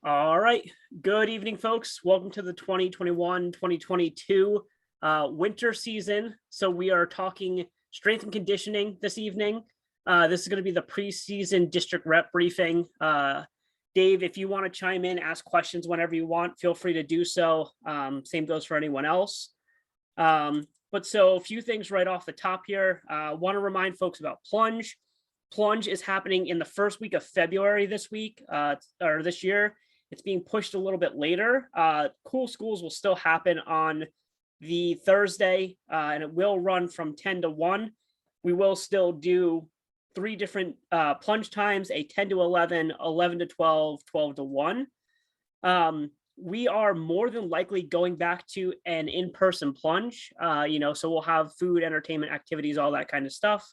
All right. Good evening, folks. Welcome to the 2021-2022 winter season. So we are talking strength and conditioning this evening. This is going to be the preseason district rep briefing. Dave, if you want to chime in, ask questions whenever you want, feel free to do so. Same goes for anyone else. But so a few things right off the top here. Want to remind folks about Plunge. Plunge is happening in the first week of February this week, or this year. It's being pushed a little bit later. Cool Schools will still happen on the Thursday, and it will run from 10 to 1. We will still do 3 different plunge times, a 10 to 11, 11 to 12, 12 to 1. We are more than likely going back to an in-person plunge, so we'll have food, entertainment, activities, all that kind of stuff.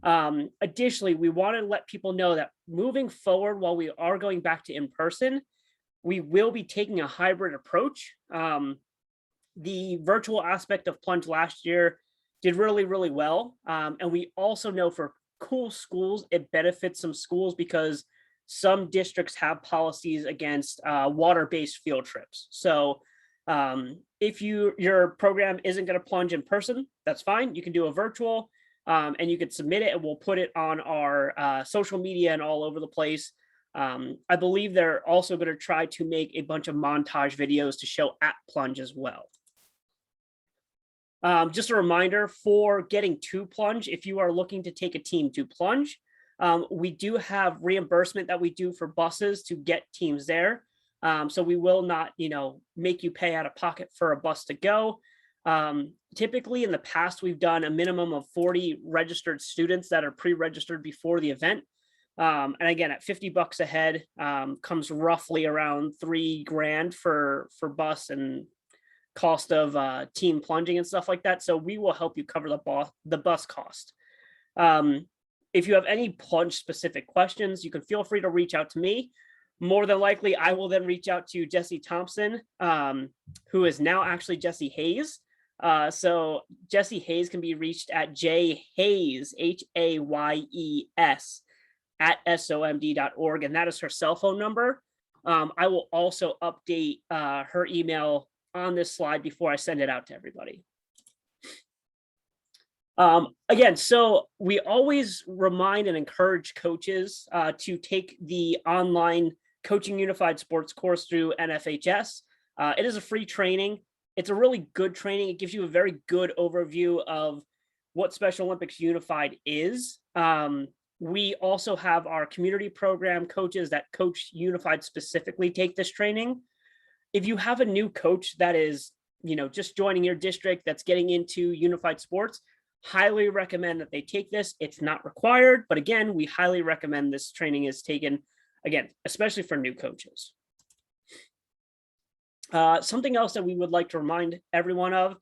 Additionally, we want to let people know that moving forward, while we are going back to in-person, we will be taking a hybrid approach. The virtual aspect of Plunge last year did really, really well. And we also know for Cool Schools, it benefits some schools because some districts have policies against water-based field trips. So if your program isn't going to plunge in person, that's fine. You can do a virtual and you can submit it and we'll put it on our social media and all over the place. I believe they're also going to try to make a bunch of montage videos to show at Plunge as well. Just a reminder for getting to Plunge, if you are looking to take a team to Plunge, we do have reimbursement that we do for buses to get teams there. So we will not, make you pay out of pocket for a bus to go. Typically in the past, we've done a minimum of 40 registered students that are pre-registered before the event. And again, at $50 a head, comes roughly around $3,000 for bus and cost of team plunging and stuff like that. So we will help you cover the bus cost. If you have any plunge specific questions, you can feel free to reach out to me. More than likely, I will then reach out to Jesse Thompson, who is now actually Jesse Hayes. So Jesse Hayes can be reached at jhayes, Hayes, at somd.org, and that is her cell phone number. I will also update her email on this slide before I send it out to everybody. Again, so we always remind and encourage coaches to take the online Coaching Unified Sports course through NFHS. It is a free training. It's a really good training. It gives you a very good overview of what Special Olympics Unified is. We also have our community program coaches that coach Unified specifically take this training. If you have a new coach that is, just joining your district that's getting into Unified Sports, highly recommend that they take this. It's not required, but again, we highly recommend this training is taken, again, especially for new coaches. Something else that we would like to remind everyone of,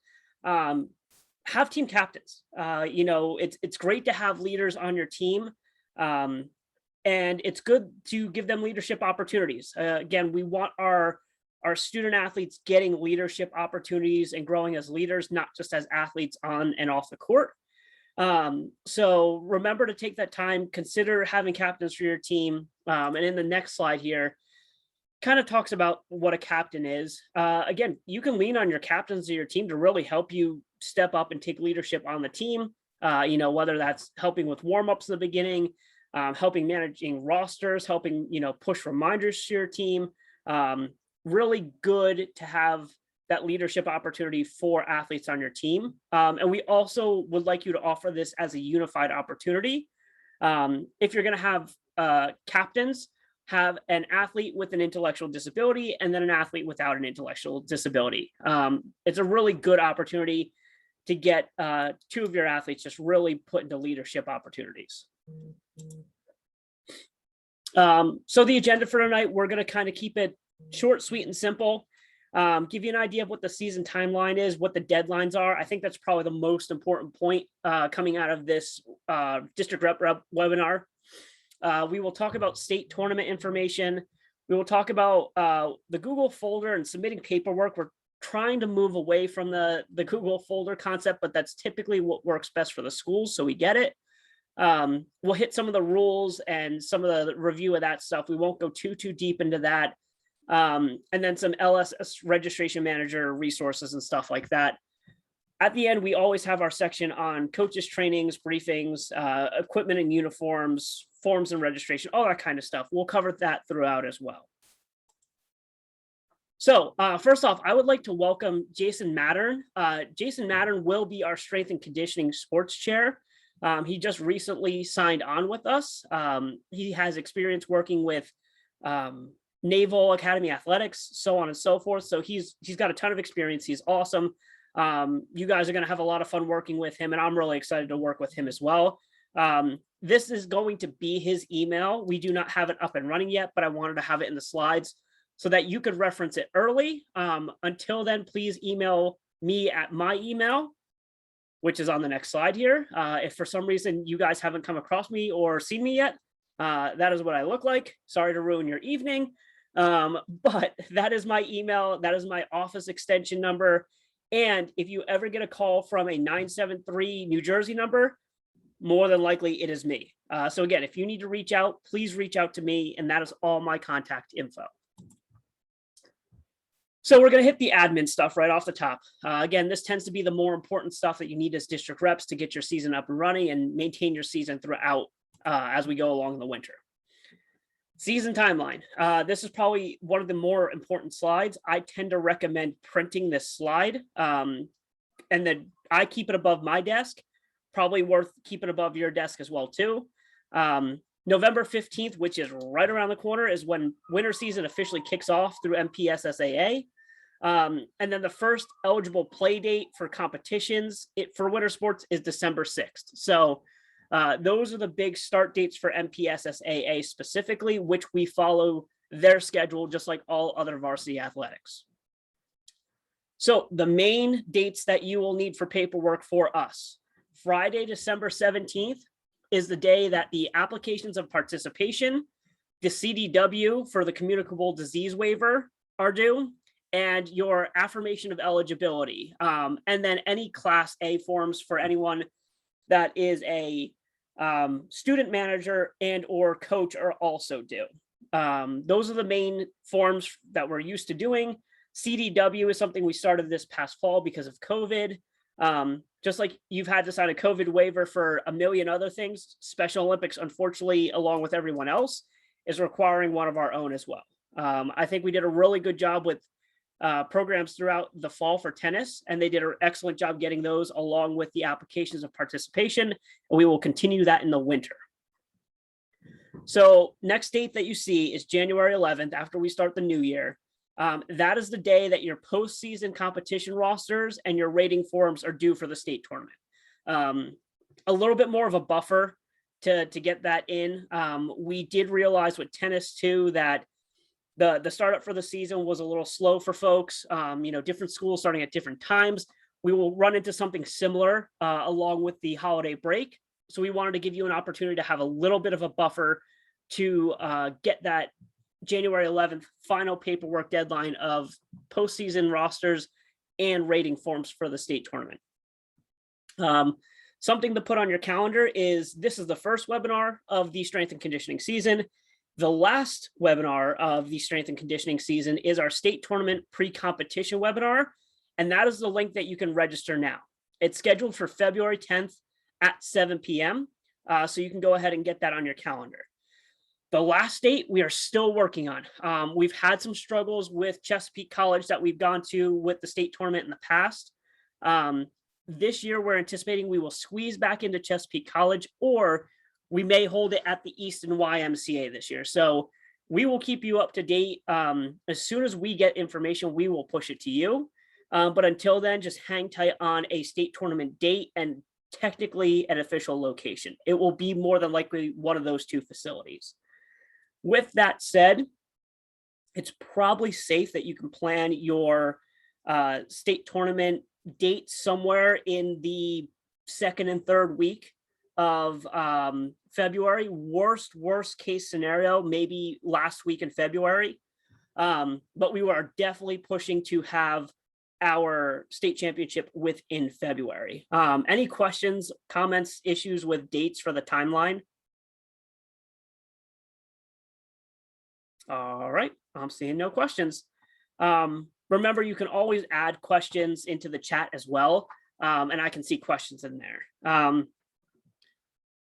have team captains. It's great to have leaders on your team. And it's good to give them leadership opportunities. Again, we want our student athletes getting leadership opportunities and growing as leaders, not just as athletes on and off the court. So remember to take that time, consider having captains for your team. And in the next slide here, kind of talks about what a captain is. Again, you can lean on your captains of your team to really help you step up and take leadership on the team. Whether that's helping with warm-ups in the beginning, helping managing rosters, helping, push reminders to your team. Really good to have that leadership opportunity for athletes on your team. And we also would like you to offer this as a unified opportunity. If you're going to have captains, have an athlete with an intellectual disability and then an athlete without an intellectual disability. It's a really good opportunity to get 2 of your athletes just really put into leadership opportunities. So the agenda for tonight, we're going to kind of keep it short, sweet, and simple. Give you an idea of what the season timeline is, what the deadlines are. I think that's probably the most important point coming out of this district rep webinar. We will talk about state tournament information. We will talk about the Google folder and submitting paperwork. We're trying to move away from the Google folder concept, but that's typically what works best for the schools, so we get it. We'll hit some of the rules and some of the review of that stuff. We won't go too deep into that. and then some LSS registration manager resources and stuff like that. At the end, we always have our section on coaches, trainings, briefings, equipment and uniforms, forms and registration, all that kind of stuff. We'll cover that throughout as well. So first off, I would like to welcome Jason Madden. Jason Madden will be our strength and conditioning sports chair. He just recently signed on with us. He has experience working with Naval Academy Athletics, so on and so forth. So he's got a ton of experience. He's awesome. You guys are going to have a lot of fun working with him, and I'm really excited to work with him as well. This is going to be his email. We do not have it up and running yet, but I wanted to have it in the slides so that you could reference it early. Until then, please email me at my email, which is on the next slide here. If for some reason you guys haven't come across me or seen me yet, that is what I look like. Sorry to ruin your evening, but that is my email. That is my office extension number. And if you ever get a call from a 973 New Jersey number, more than likely it is me. So again, if you need to reach out, please reach out to me, and that is all my contact info. So we're going to hit the admin stuff right off the top. Again, this tends to be the more important stuff that you need as district reps to get your season up and running and maintain your season throughout as we go along in the winter. Season timeline. This is probably one of the more important slides. I tend to recommend printing this slide, and then I keep it above my desk. Probably worth keeping above your desk as well too. November 15th, which is right around the corner, is when winter season officially kicks off through MPSSAA. And then the first eligible play date for competitions for winter sports is December 6th. So those are the big start dates for MPSSAA specifically, which we follow their schedule just like all other varsity athletics. So the main dates that you will need for paperwork for us: Friday, December 17th is the day that the applications of participation, the CDW for the communicable disease waiver are due, and your affirmation of eligibility. And then any Class A forms for anyone that is a student manager and or coach are also due. Those are the main forms that we're used to doing. CDW is something we started this past fall because of COVID. Just like you've had to sign a COVID waiver for a million other things, Special Olympics, unfortunately, along with everyone else, is requiring one of our own as well. I think we did a really good job with programs throughout the fall for tennis, and they did an excellent job getting those along with the applications of participation, and we will continue that in the winter. So next date that you see is January 11th, after we start the new year. That is the day that your postseason competition rosters and your rating forms are due for the state tournament. A little bit more of a buffer to get that in. We did realize with tennis too that the startup for the season was a little slow for folks. Different schools starting at different times. We will run into something similar along with the holiday break. So we wanted to give you an opportunity to have a little bit of a buffer to get that January 11th final paperwork deadline of postseason rosters and rating forms for the state tournament. Something to put on your calendar is this is the first webinar of the strength and conditioning season. The last webinar of the strength and conditioning season is our state tournament pre-competition webinar, and that is the link that you can register now. It's scheduled for February 10th at 7 p.m., so you can go ahead and get that on your calendar. The last date we are still working on. We've had some struggles with Chesapeake College that we've gone to with the state tournament in the past. This year, we're anticipating we will squeeze back into Chesapeake College, or we may hold it at the Easton YMCA this year. So we will keep you up to date. As soon as we get information, we will push it to you. But until then, just hang tight on a state tournament date and technically an official location. It will be more than likely one of those two facilities. With that said, it's probably safe that you can plan your state tournament date somewhere in the second and third week of February. Worst case scenario, maybe last week in February. But we are definitely pushing to have our state championship within February. Any questions, comments, issues with dates for the timeline? All right, I'm seeing no questions. Remember, you can always add questions into the chat as well, and I can see questions in there.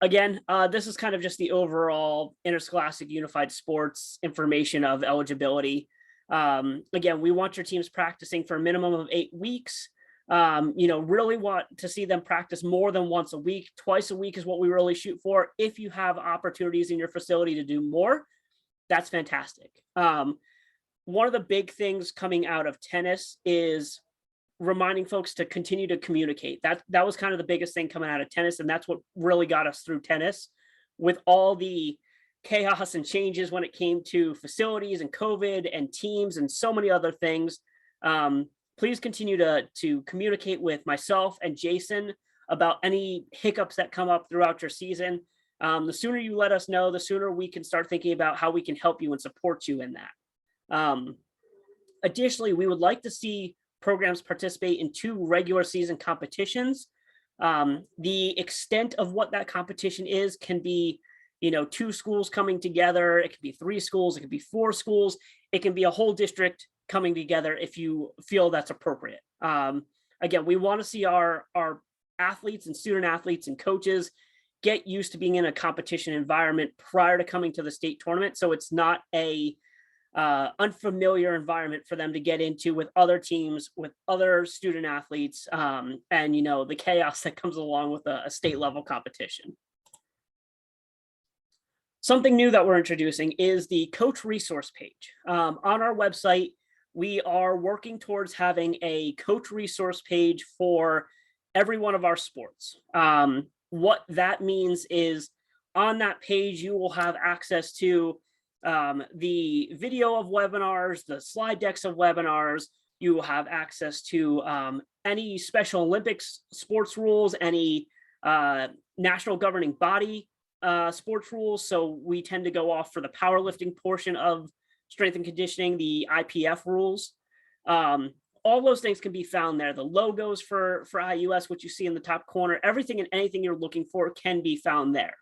Again, this is kind of just the overall interscholastic unified sports information of eligibility. Again, we want your teams practicing for a minimum of 8 weeks. Really want to see them practice more than once a week. Twice a week is what we really shoot for. If you have opportunities in your facility to do more, that's fantastic. One of the big things coming out of tennis is reminding folks to continue to communicate. That was kind of the biggest thing coming out of tennis, and that's what really got us through tennis. With all the chaos and changes when it came to facilities and COVID and teams and so many other things, please continue to communicate with myself and Jason about any hiccups that come up throughout your season. The sooner you let us know, the sooner we can start thinking about how we can help you and support you in that. Additionally, we would like to see programs participate in 2 regular season competitions. The extent of what that competition is can be, 2 schools coming together. It could be 3 schools. It could be 4 schools. It can be a whole district coming together if you feel that's appropriate. Again, we want to see our athletes and student athletes and coaches get used to being in a competition environment prior to coming to the state tournament. So it's not a unfamiliar environment for them to get into with other teams, with other student athletes, and the chaos that comes along with a state level competition. Something new that we're introducing is the coach resource page. On our website, we are working towards having a coach resource page for every one of our sports. What that means is on that page, you will have access to the video of webinars, the slide decks of webinars. You will have access to any Special Olympics sports rules, any national governing body sports rules. So we tend to go off for the powerlifting portion of strength and conditioning, the IPF rules. All those things can be found there. The logos for IUS, which you see in the top corner, everything and anything you're looking for can be found there.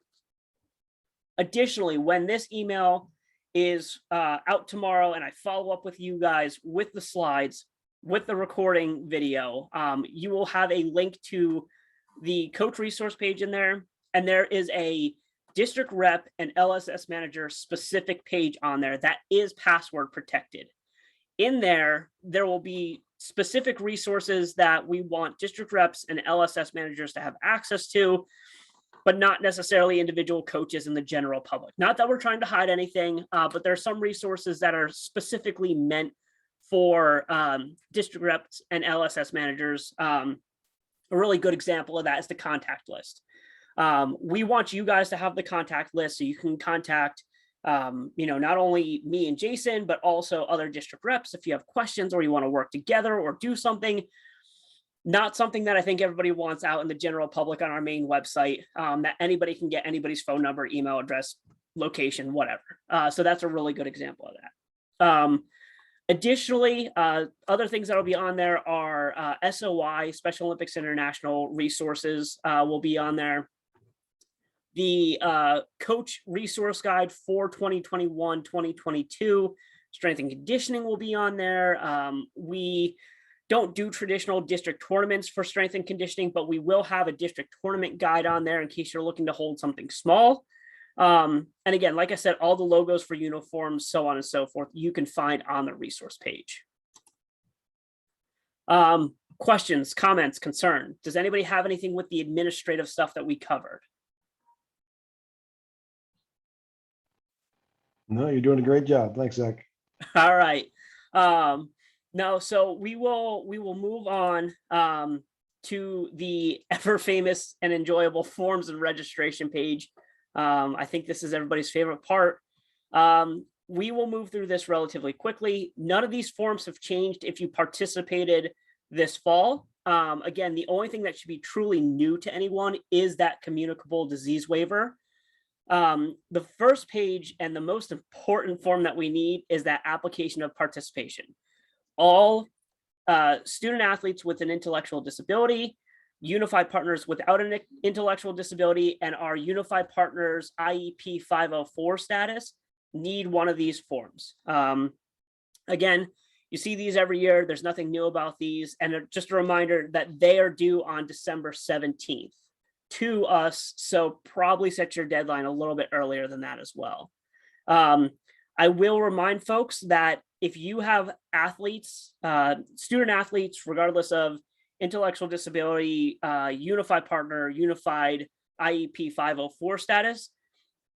Additionally, when this email is out tomorrow and I follow up with you guys with the slides, with the recording video, you will have a link to the coach resource page in there. And there is a district rep and LSS manager specific page on there that is password protected. In there, there will be specific resources that we want district reps and LSS managers to have access to, but not necessarily individual coaches and the general public. Not that we're trying to hide anything, but there are some resources that are specifically meant for district reps and LSS managers. A really good example of that is the contact list. We want you guys to have the contact list so you can contact not only me and Jason, but also other district reps if you have questions or you want to work together or do something. Not something that I think everybody wants out in the general public on our main website, that anybody can get anybody's phone number, email address, location, whatever. So that's a really good example of that. Additionally, other things that will be on there are SOI, Special Olympics International resources will be on there. The coach resource guide for 2021-2022, strength and conditioning will be on there. We don't do traditional district tournaments for strength and conditioning, but we will have a district tournament guide on there in case you're looking to hold something small. And again, like I said, all the logos for uniforms, so on and so forth, you can find on the resource page. Questions, comments, concern? Does anybody have anything with the administrative stuff that we covered? No, you're doing a great job. Thanks, Zach. All right. No, so we will move on to the ever famous and enjoyable forms and registration page. I think this is everybody's favorite part. We will move through this relatively quickly. None of these forms have changed if you participated this fall. Again, the only thing that should be truly new to anyone is that communicable disease waiver. The first page and the most important form that we need is that application of participation. All student athletes with an intellectual disability, unified partners without an intellectual disability, and our unified partners IEP 504 status need one of these forms. Again, you see these every year. There's nothing new about these. And just a reminder that they are due on December 17th to us. So probably set your deadline a little bit earlier than that as well. I will remind folks that if you have athletes, student athletes, regardless of intellectual disability, unified partner, unified IEP 504 status,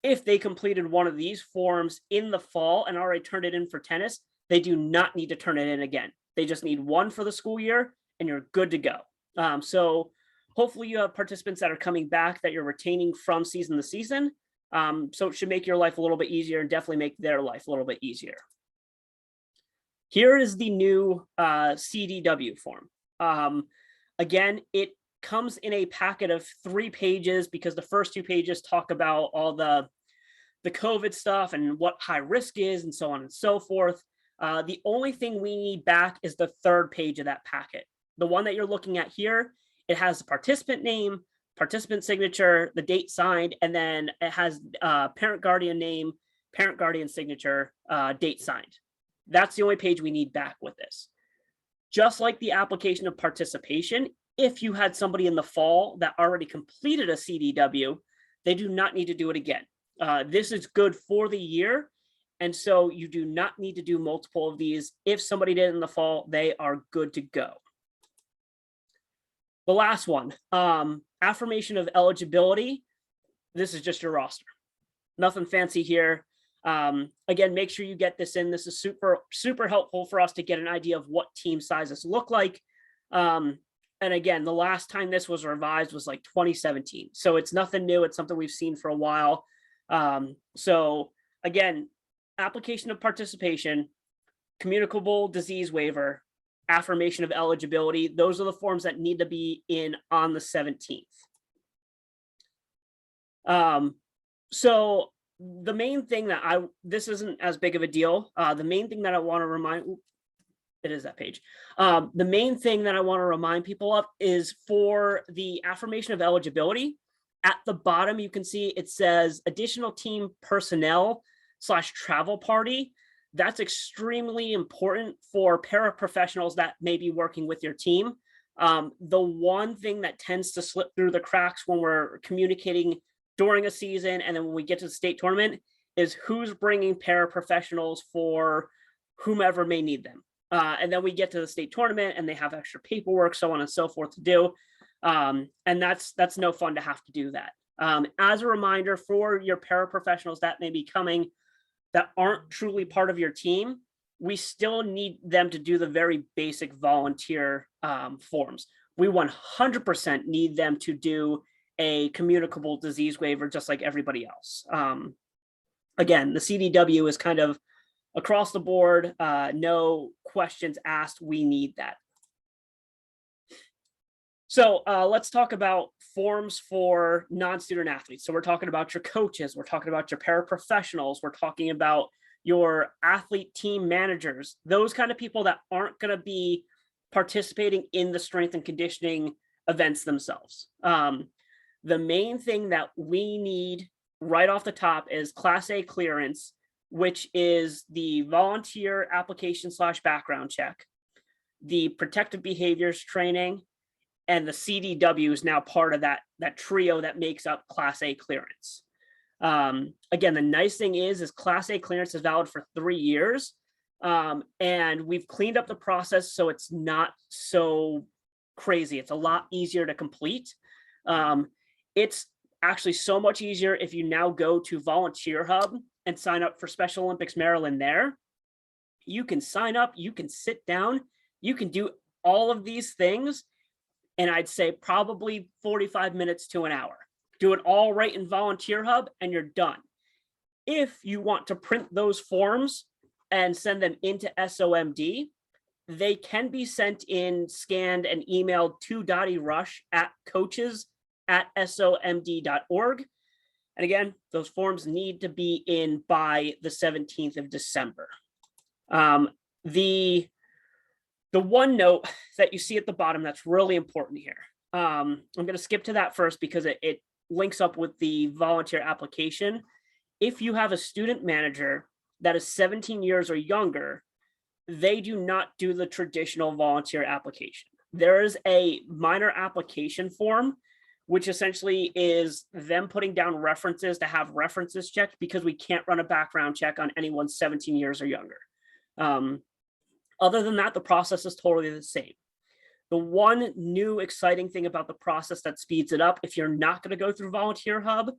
if they completed one of these forms in the fall and already turned it in for tennis, they do not need to turn it in again. They just need one for the school year and you're good to go. So hopefully you have participants that are coming back that you're retaining from season to season. So it should make your life a little bit easier and definitely make their life a little bit easier. Here is the new CDW form. Again, it comes in a packet of 3 pages because the first 2 pages talk about all the COVID stuff and what high risk is and so on and so forth. The only thing we need back is the 3rd page of that packet. The one that you're looking at here, it has the participant name, participant signature, the date signed, and then it has parent guardian name, parent guardian signature, date signed. That's the only page we need back with this. Just like the application of participation, if you had somebody in the fall that already completed a CDW, they do not need to do it again. This is good for the year. And so you do not need to do multiple of these. If somebody did it in the fall, they are good to go. The last one, affirmation of eligibility. This is just your roster. Nothing fancy here. Again, make sure you get this in. This is super helpful for us to get an idea of what team sizes look like. And again, the last time this was revised was like 2017. So it's nothing new. It's something we've seen for a while. So again, application of participation, communicable disease waiver, affirmation of eligibility. Those are the forms that need to be in on the 17th. So the main thing that this isn't as big of a deal. The main thing that I want to remind, it is that page. The main thing that I want to remind people of is for the affirmation of eligibility. At the bottom, you can see it says additional team personnel / travel party. That's extremely important for paraprofessionals that may be working with your team. The one thing that tends to slip through the cracks when we're communicating during a season and then when we get to the state tournament is who's bringing paraprofessionals for whomever may need them. And then we get to the state tournament and they have extra paperwork, so on and so forth to do. And that's no fun to have to do that. As a reminder for your paraprofessionals that may be coming that aren't truly part of your team, we still need them to do the very basic volunteer forms. We 100% need them to do a communicable disease waiver just like everybody else. Again, the CDW is kind of across the board, no questions asked, we need that. So let's talk about forms for non-student athletes. So we're talking about your coaches, we're talking about your paraprofessionals, we're talking about your athlete team managers, those kind of people that aren't going to be participating in the strength and conditioning events themselves. The main thing that we need right off the top is Class A clearance, which is the volunteer application / background check, the protective behaviors training, and the CDW is now part of that trio that makes up Class A clearance. Again, the nice thing is Class A clearance is valid for 3 years. And we've cleaned up the process so it's not so crazy. It's a lot easier to complete. It's actually so much easier if you now go to Volunteer Hub and sign up for Special Olympics Maryland there. You can sign up, you can sit down, you can do all of these things. And I'd say probably 45 minutes to an hour. Do it all right in Volunteer Hub and you're done. If you want to print those forms and send them into SOMD, they can be sent in, scanned, and emailed to Dottie Rush at coaches@somd.org. And again, those forms need to be in by the 17th of December. The one note that you see at the bottom that's really important here. I'm going to skip to that first because it links up with the volunteer application, if you have a student manager that is 17 years or younger, they do not do the traditional volunteer application. There is a minor application form, which essentially is them putting down references to have references checked, because we can't run a background check on anyone 17 years or younger. Other than that, the process is totally the same. The one new exciting thing about the process that speeds it up, if you're not going to go through Volunteer Hub,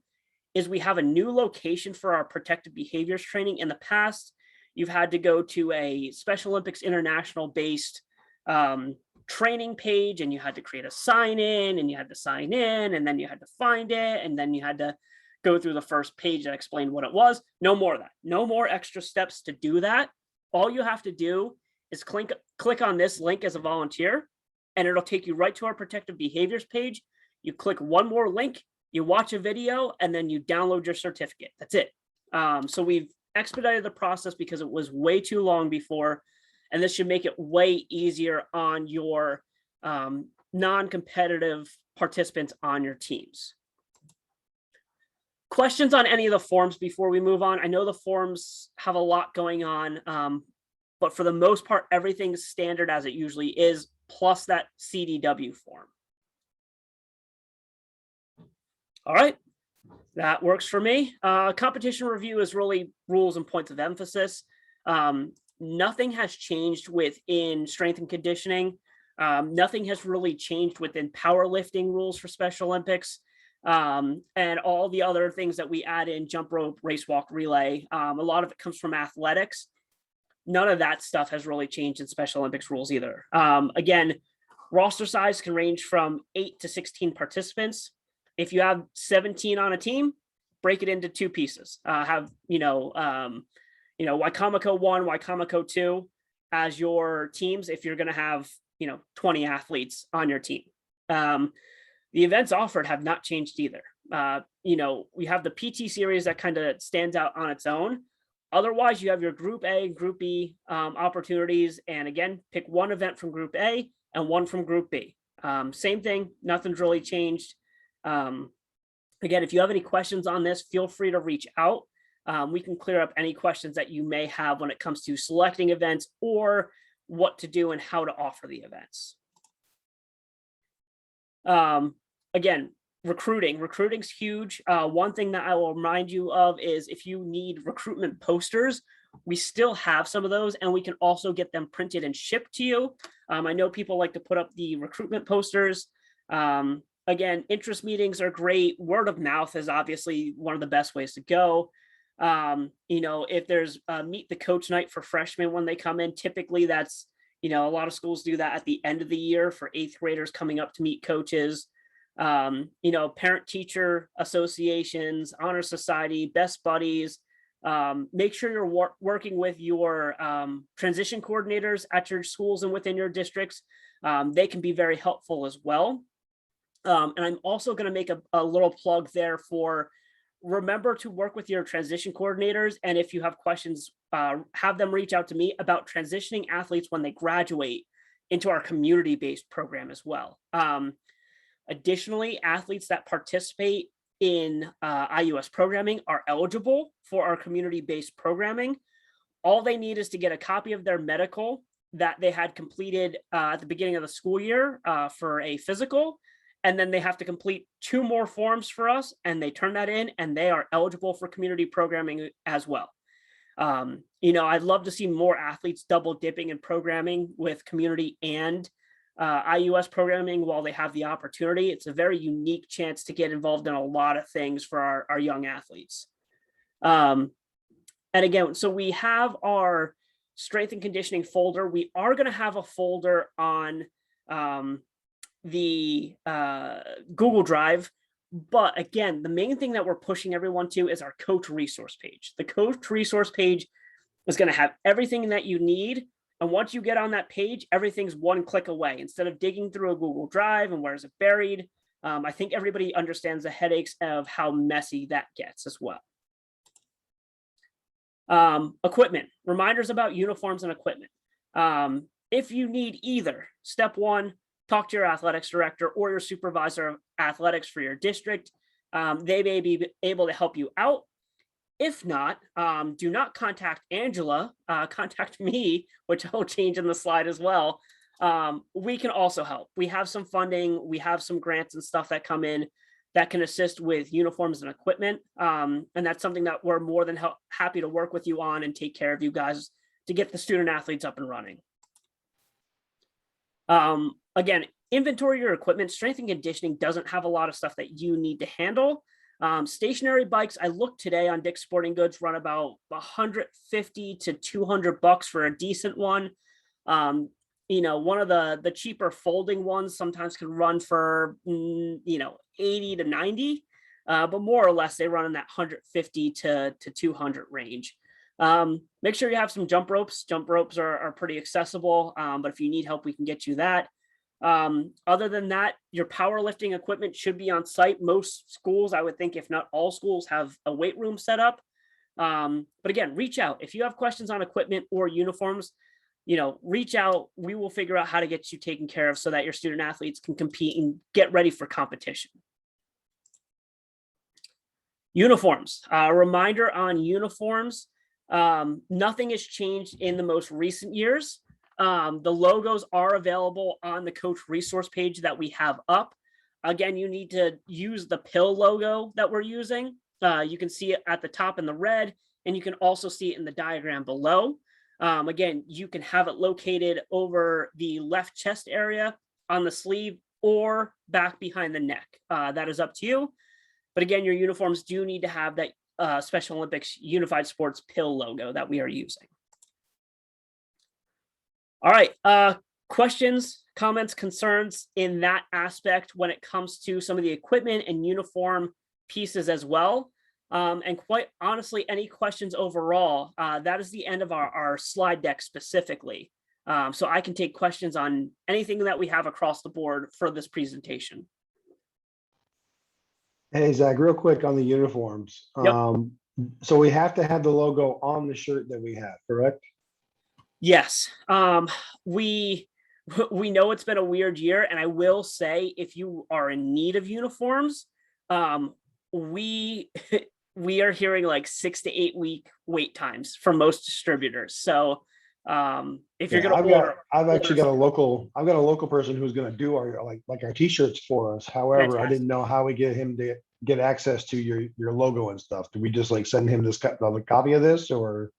is we have a new location for our protective behaviors training. In the past, you've had to go to a Special Olympics International based training page, and you had to create a sign in, and you had to sign in, and then you had to find it, and then you had to go through the first page that explained what it was. No more of that. No more extra steps to do that. All you have to do is click on this link as a volunteer, and it'll take you right to our protective behaviors page. You click one more link, you watch a video, and then you download your certificate. That's it. So we've expedited the process because it was way too long before, and this should make it way easier on your non-competitive participants on your teams. Questions on any of the forms before we move on? I know the forms have a lot going on, but for the most part, everything's standard as it usually is, plus that CDW form. All right, that works for me. Competition review is really rules and points of emphasis. Nothing has changed within strength and conditioning. Nothing has really changed within powerlifting rules for Special Olympics. And all the other things that we add in, jump rope, race, walk, relay. A lot of it comes from athletics. None of that stuff has really changed in Special Olympics rules either. Again, roster size can range from 8 to 16 participants. If you have 17 on a team, break it into two pieces. Have Waikamoco 1, Waikamoco 2 as your teams if you're going to have 20 athletes on your team. The events offered have not changed either. We have the PT series that kind of stands out on its own. Otherwise, you have your Group A, Group B opportunities. And again, pick one event from Group A and one from Group B. Same thing, nothing's really changed. Again, if you have any questions on this, feel free to reach out. We can clear up any questions that you may have when it comes to selecting events or what to do and how to offer the events. Again, recruiting's huge. One thing that I will remind you of is if you need recruitment posters, we still have some of those, and we can also get them printed and shipped to you. I know people like to put up the recruitment posters. Again, interest meetings are great. Word of mouth is obviously one of the best ways to go. If there's a meet the coach night for freshmen when they come in, typically that's, a lot of schools do that at the end of the year for 8th graders coming up to meet coaches. Parent teacher associations, honor society, best buddies. Make sure you're working with your transition coordinators at your schools and within your districts. They can be very helpful as well. And I'm also going to make a little plug there for remember to work with your transition coordinators. And if you have questions, have them reach out to me about transitioning athletes when they graduate into our community-based program as well. Additionally, athletes that participate in IUS programming are eligible for our community-based programming. All they need is to get a copy of their medical that they had completed at the beginning of the school year for a physical. And then they have to complete 2 more forms for us, and they turn that in, and they are eligible for community programming as well. I'd love to see more athletes double dipping in programming with community and IUS programming while they have the opportunity. It's a very unique chance to get involved in a lot of things for our young athletes. And again, so we have our strength and conditioning folder. We are going to have a folder on the Google Drive. But again, the main thing that we're pushing everyone to is our coach resource page. The coach resource page is going to have everything that you need. And once you get on that page, everything's one click away. Instead of digging through a Google Drive and where is it buried, I think everybody understands the headaches of how messy that gets as well. Equipment, reminders about uniforms and equipment. If you need either, step 1, talk to your athletics director or your supervisor of athletics for your district. They may be able to help you out. If not, do not contact Angela, contact me, which I will change in the slide as well. We can also help. We have some funding, we have some grants and stuff that come in that can assist with uniforms and equipment. And that's something that we're more than happy to work with you on and take care of you guys to get the student athletes up and running. Again, inventory your equipment. Strength and conditioning doesn't have a lot of stuff that you need to handle. Stationary bikes, I looked today on Dick's Sporting Goods, run about 150 to 200 bucks for a decent one. You know, one of the cheaper folding ones sometimes can run for, 80 to 90, but more or less they run in that 150 to 200 range. Make sure you have some jump ropes. Jump ropes are pretty accessible, but if you need help, we can get you that. Other than that, your powerlifting equipment should be on site. Most schools, I would think, if not all schools, have a weight room set up. But again, reach out. If you have questions on equipment or uniforms, reach out. We will figure out how to get you taken care of so that your student athletes can compete and get ready for competition. Uniforms. A reminder on uniforms. Nothing has changed in the most recent years. The logos are available on the coach resource page that we have up. Again, you need to use the pill logo that we're using. You can see it at the top in the red, and you can also see it in the diagram below. Again, you can have it located over the left chest area, on the sleeve, or back behind the neck. That is up to you. But again, your uniforms do need to have that Special Olympics Unified Sports pill logo that we are using. All right, questions, comments, concerns in that aspect when it comes to some of the equipment and uniform pieces as well. And quite honestly, any questions overall, that is the end of our slide deck specifically. So I can take questions on anything that we have across the board for this presentation. Hey, Zach, real quick on the uniforms. Yep. So we have to have the logo on the shirt that we have, correct? Yes. We know it's been a weird year, and I will say, if you are in need of uniforms, we are hearing like 6 to 8 week wait times for most distributors. So if you're going to order, I've actually got a local person who's going to do our like our t-shirts for us. However, fantastic. I didn't know how we get him to get access to your logo and stuff. Do we just like send him this copy of this, or?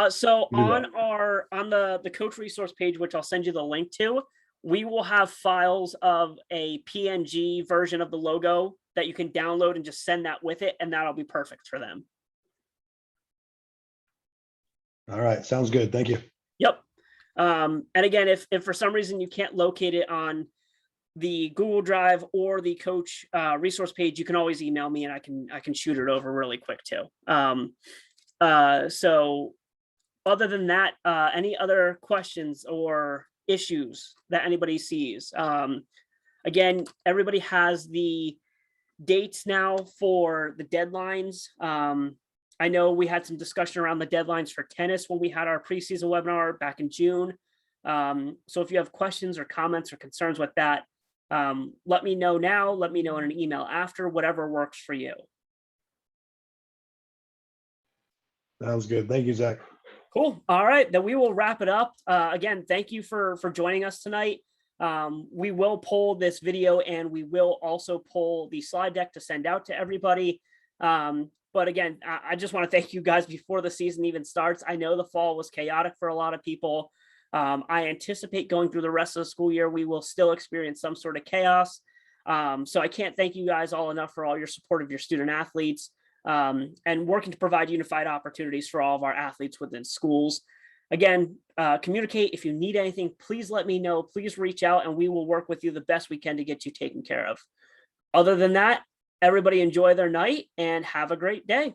So on the coach resource page, which I'll send you the link to, we will have files of a PNG version of the logo that you can download and just send that with it, and that'll be perfect for them. All right, sounds good. Thank you. Yep. And again, if for some reason you can't locate it on the Google Drive or the coach resource page, you can always email me and I can shoot it over really quick too. So other than that, any other questions or issues that anybody sees? Again, everybody has the dates now for the deadlines. I know we had some discussion around the deadlines for tennis when we had our preseason webinar back in June. So if you have questions or comments or concerns with that, let me know now, let me know in an email after, whatever works for you. Sounds good. Thank you, Zach. Cool. All right, then we will wrap it up. Again, thank you for joining us tonight. We will pull this video, and we will also pull the slide deck to send out to everybody. But again, I just want to thank you guys before the season even starts. I know the fall was chaotic for a lot of people. I anticipate going through the rest of the school year, we will still experience some sort of chaos. So I can't thank you guys all enough for all your support of your student athletes, and working to provide unified opportunities for all of our athletes within schools. Again, communicate. If you need anything, please let me know. Please reach out, and we will work with you the best we can to get you taken care of. Other than that, everybody enjoy their night and have a great day.